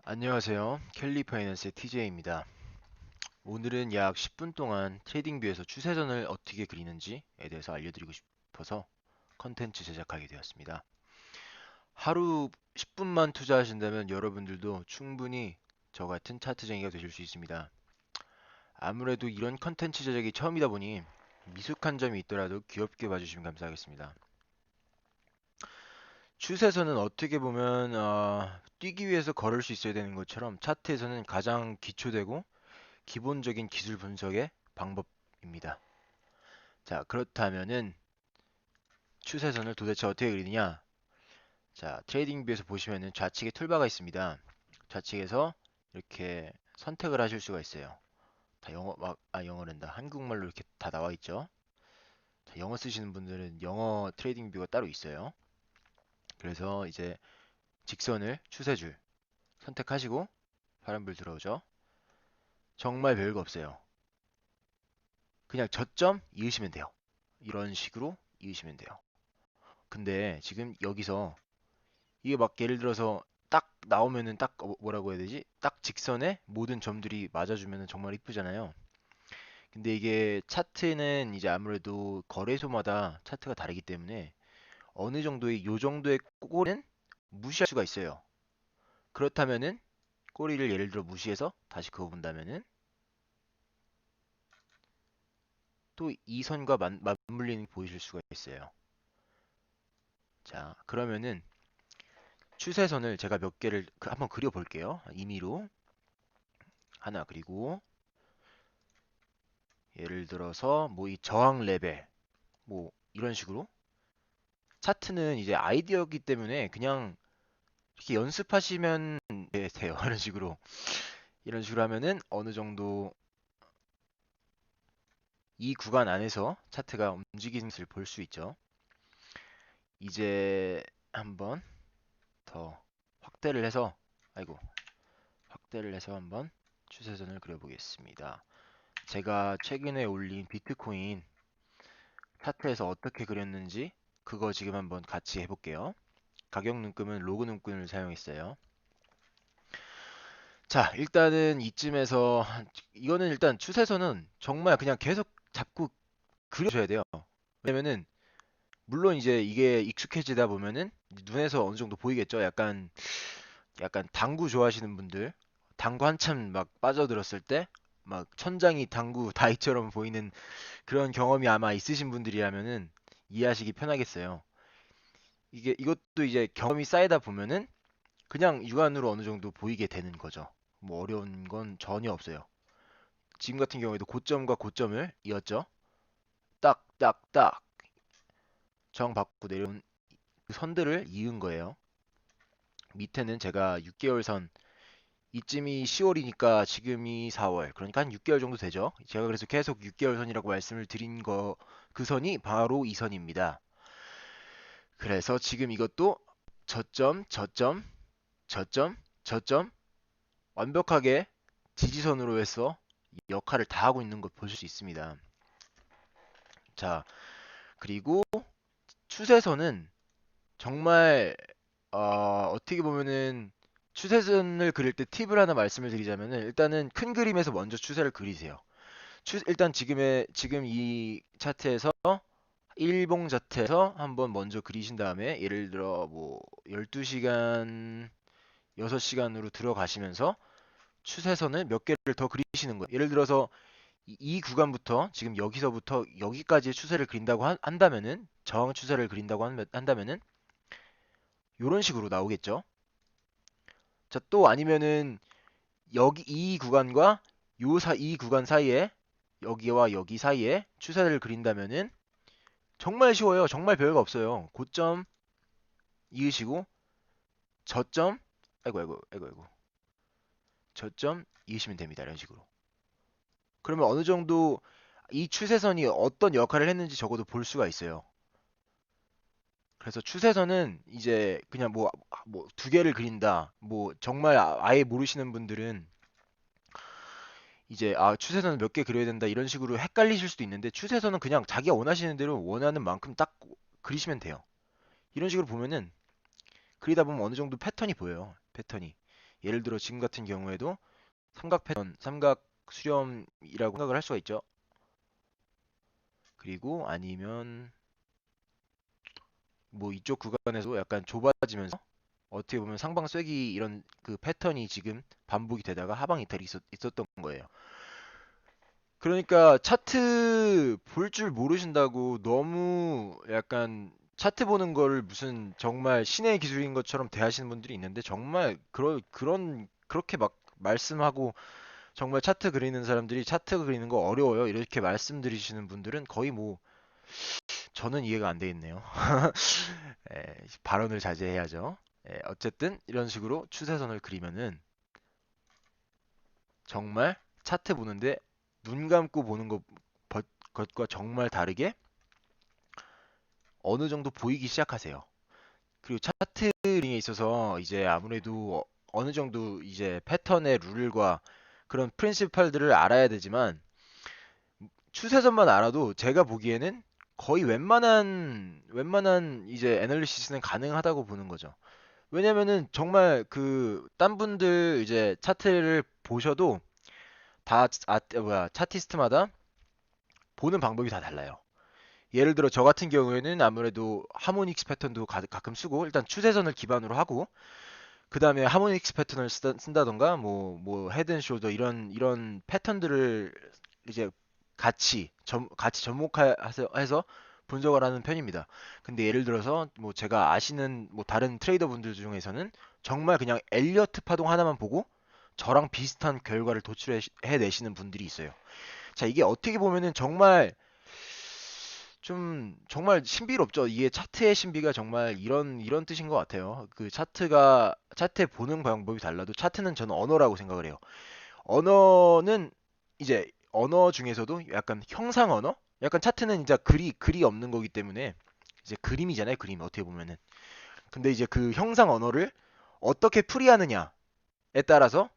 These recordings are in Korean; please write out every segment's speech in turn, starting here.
안녕하세요. 캘리파이낸스의 TJ입니다. 오늘은 약 10분 동안 트레이딩뷰에서 추세선을 어떻게 그리는지에 대해서 알려드리고 싶어서 컨텐츠 제작하게 되었습니다. 하루 10분만 투자하신다면 여러분들도 충분히 저 같은 차트쟁이가 되실 수 있습니다. 아무래도 이런 컨텐츠 제작이 처음이다 보니 미숙한 점이 있더라도 귀엽게 봐주시면 감사하겠습니다. 추세선은 어떻게 보면 뛰기 위해서 걸을 수 있어야 되는 것처럼 차트에서는 가장 기초되고 기본적인 기술 분석의 방법입니다. 자, 그렇다면은 추세선을 도대체 어떻게 그리느냐? 자, 트레이딩 뷰에서 보시면은 좌측에 툴바가 있습니다. 좌측에서 이렇게 선택을 하실 수가 있어요. 다 영어 영어랜다. 한국말로 이렇게 다 나와 있죠. 자, 영어 쓰시는 분들은 영어 트레이딩 뷰가 따로 있어요. 그래서 이제 직선을 추세줄 선택하시고 파란불 들어오죠. 정말 별거 없어요. 그냥 저점 이으시면 돼요. 이런 식으로 이으시면 돼요. 근데 지금 여기서 이게 막 예를 들어서 딱 나오면은 딱 뭐라고 해야 되지? 딱 직선에 모든 점들이 맞아주면은 정말 이쁘잖아요. 근데 이게 차트는 이제 아무래도 거래소마다 차트가 다르기 때문에 어느 정도의 요 정도의 꼬리는 무시할 수가 있어요. 그렇다면은 꼬리를 예를 들어 무시해서 다시 그어본다면은 또 이 선과 맞물리는 게 보이실 수가 있어요. 자, 그러면은 추세선을 제가 몇 개를 한번 그려볼게요. 임의로 하나 그리고 예를 들어서 뭐 이 저항 레벨 뭐 이런 식으로 차트는 이제 아이디어이기 때문에 그냥 이렇게 연습하시면 돼요. 이런 식으로 하면은 어느 정도 이 구간 안에서 차트가 움직이는 것을 볼 수 있죠. 이제 한번 더 확대를 해서 아이고 확대를 해서 한번 추세선을 그려보겠습니다. 제가 최근에 올린 비트코인 차트에서 어떻게 그렸는지 그거 지금 한번 같이 해볼게요. 가격 눈금은 로그 눈금을 사용했어요. 자, 일단은 이쯤에서 이거는 일단 추세선은 정말 그냥 계속 잡고 그려줘야 돼요. 왜냐면은 물론 이제 이게 익숙해지다 보면은 눈에서 어느 정도 보이겠죠. 약간 당구 좋아하시는 분들, 당구 한참 막 빠져들었을 때 막 천장이 당구 다이처럼 보이는 그런 경험이 아마 있으신 분들이라면은 이해하시기 편하겠어요. 이것도 이제 경험이 쌓이다 보면은 그냥 육안으로 어느 정도 보이게 되는 거죠. 뭐 어려운 건 전혀 없어요. 지금 같은 경우에도 고점과 고점을 이었죠. 딱, 딱, 딱. 정 받고 내려온 그 선들을 이은 거예요. 밑에는 제가 6개월 선, 이쯤이 10월이니까 지금이 4월. 그러니까 한 6개월 정도 되죠. 제가 그래서 계속 6개월 선이라고 말씀을 드린 그 선이 바로 이 선입니다. 그래서 지금 이것도 저점, 저점, 저점, 저점, 완벽하게 지지선으로 해서 역할을 다 하고 있는 걸 보실 수 있습니다. 자, 그리고 추세선은 정말 어떻게 보면은 추세선을 그릴 때 팁을 하나 말씀을 드리자면은 일단은 큰 그림에서 먼저 추세를 그리세요. 일단 지금 이 차트에서 일봉 차트에서 한번 먼저 그리신 다음에 예를 들어 뭐 12시간, 6시간으로 들어가시면서 추세선을 몇 개를 더 그리시는 거예요. 예를 들어서 이 구간부터 지금 여기서부터 여기까지의 추세를 그린다고 한다면은 저항 추세를 그린다고 한다면은 이런 식으로 나오겠죠. 자, 또 아니면은 여기 이 구간과 이 구간 사이에 여기와 여기 사이에 추세를 그린다면은 정말 쉬워요. 정말 별거 없어요. 고점 이으시고 저점 아이고 저점 이으시면 됩니다. 이런 식으로. 그러면 어느 정도 이 추세선이 어떤 역할을 했는지 적어도 볼 수가 있어요. 그래서 추세선은 이제 그냥 뭐 두 개를 그린다. 뭐 정말 아예 모르시는 분들은 이제 추세선을 몇 개 그려야 된다 이런 식으로 헷갈리실 수도 있는데 추세선은 그냥 자기가 원하시는 대로 원하는 만큼 딱 그리시면 돼요. 이런 식으로 보면은 그리다 보면 어느 정도 패턴이 보여요. 패턴이. 예를 들어 지금 같은 경우에도 삼각 패턴, 삼각 수렴이라고 생각을 할 수가 있죠. 그리고 아니면 뭐 이쪽 구간에서 약간 좁아지면서 어떻게 보면 상방 쐐기 이런 그 패턴이 지금 반복이 되다가 하방 이탈이 있었던 거예요. 그러니까 차트 볼 줄 모르신다고 너무 약간 차트 보는 거를 무슨 정말 신의 기술인 것처럼 대하시는 분들이 있는데 정말 그렇게 막 말씀하고 정말 차트 그리는 사람들이 차트 그리는 거 어려워요. 이렇게 말씀드리시는 분들은 거의 뭐 저는 이해가 안 돼 있네요. 발언을 자제해야죠. 어쨌든 이런 식으로 추세선을 그리면은 정말 차트 보는데 눈 감고 보는 것과 정말 다르게 어느 정도 보이기 시작하세요. 그리고 차트링에 있어서 이제 아무래도 어느 정도 이제 패턴의 룰과 그런 프린시팔들을 알아야 되지만 추세선만 알아도 제가 보기에는 거의 웬만한 이제 애널리시스는 가능하다고 보는 거죠. 왜냐면은 정말 그 딴 분들 이제 차트를 보셔도 차티스트마다 보는 방법이 다 달라요. 예를 들어 저 같은 경우에는 아무래도 하모닉스 패턴도 가끔 쓰고 일단 추세선을 기반으로 하고 그 다음에 하모닉스 패턴을 쓴다던가 뭐 헤드앤숄더 이런 패턴들을 이제 같이 접목해서 분석을 하는 편입니다. 근데 예를 들어서 뭐 제가 아시는 뭐 다른 트레이더 분들 중에서는 정말 그냥 엘리어트 파동 하나만 보고 저랑 비슷한 결과를 도출해내시는 분들이 있어요. 자, 이게 어떻게 보면은 정말 신비롭죠. 이게 차트의 신비가 정말 이런 뜻인 것 같아요. 그 차트에 보는 방법이 달라도 차트는 저는 언어라고 생각을 해요. 언어는 이제 언어 중에서도 약간 형상 언어? 약간 차트는 이제 글이 없는 거기 때문에 이제 그림이잖아요. 그림 어떻게 보면은. 근데 이제 그 형상 언어를 어떻게 풀이하느냐에 따라서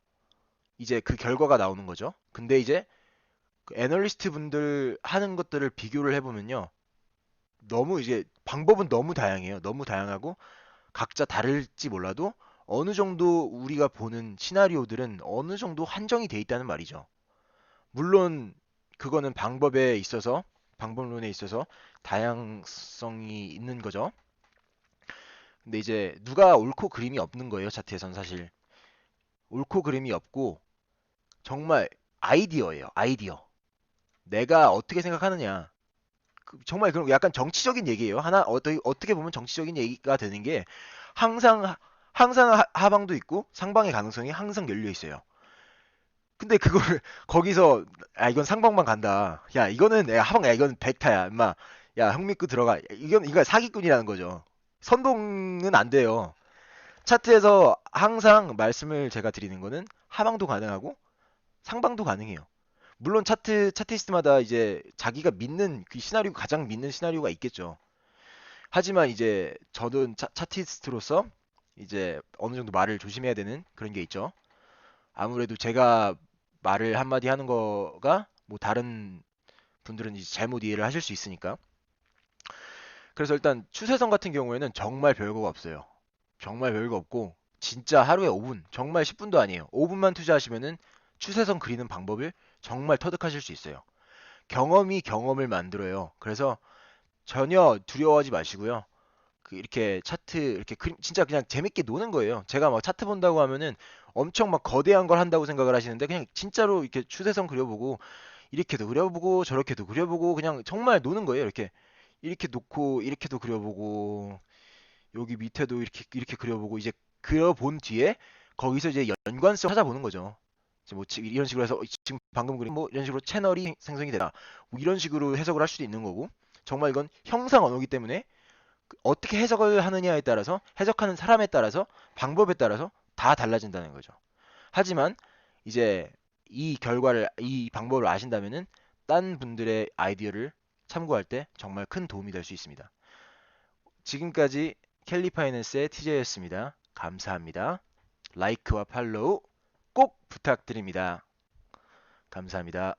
이제 그 결과가 나오는 거죠. 근데 이제 그 애널리스트 분들 하는 것들을 비교를 해보면요. 너무 이제 방법은 너무 다양해요. 너무 다양하고 각자 다를지 몰라도 어느 정도 우리가 보는 시나리오들은 어느 정도 한정이 돼 있다는 말이죠. 물론 그거는 방법론에 있어서 다양성이 있는 거죠. 근데 이제 누가 옳고 그름이 없는 거예요. 차트에선 사실 옳고 그름이 없고 정말 아이디어예요. 아이디어. 내가 어떻게 생각하느냐. 정말 그런 약간 정치적인 얘기예요. 어떻게 보면 정치적인 얘기가 되는 게 항상 항상 하방도 있고 상방의 가능성이 항상 열려 있어요. 근데 그걸 거기서 이건 상방만 간다. 야 이거는 하방 이건 백타야. 임마. 야 형 믿고 들어가. 이건 사기꾼이라는 거죠. 선동은 안 돼요. 차트에서 항상 말씀을 제가 드리는 거는 하방도 가능하고 상방도 가능해요. 물론 차티스트마다 이제 자기가 믿는 그 시나리오 가장 믿는 시나리오가 있겠죠. 하지만 이제 저는 차티스트로서 이제 어느 정도 말을 조심해야 되는 그런 게 있죠. 아무래도 제가 말을 한마디 하는 거가 뭐 다른 분들은 이제 잘못 이해를 하실 수 있으니까. 그래서 일단 추세선 같은 경우에는 정말 별거가 없어요. 정말 별거 없고 진짜 하루에 5분, 정말 10분도 아니에요. 5분만 투자하시면은 추세선 그리는 방법을 정말 터득하실 수 있어요. 경험이 경험을 만들어요. 그래서 전혀 두려워하지 마시고요. 이렇게 차트 진짜 그냥 재밌게 노는 거예요. 제가 막 차트 본다고 하면은 엄청 막 거대한 걸 한다고 생각을 하시는데 그냥 진짜로 이렇게 추세선 그려보고 이렇게도 그려보고 저렇게도 그려보고 그냥 정말 노는 거예요. 이렇게 놓고 이렇게도 그려보고 여기 밑에도 이렇게 그려보고 이제 그려본 뒤에 거기서 이제 연관성 찾아보는 거죠. 이제 뭐 이런 식으로 해서 지금 방금 그린 뭐 이런 식으로 채널이 생성이 되나 뭐 이런 식으로 해석을 할 수도 있는 거고 정말 이건 형상 언어기 때문에 어떻게 해석을 하느냐에 따라서 해석하는 사람에 따라서 방법에 따라서 다 달라진다는 거죠. 하지만 이제 이 방법을 아신다면은 딴 분들의 아이디어를 참고할 때 정말 큰 도움이 될 수 있습니다. 지금까지 캘리 파이낸스의 TJ였습니다. 감사합니다. 라이크와 팔로우 꼭 부탁드립니다. 감사합니다.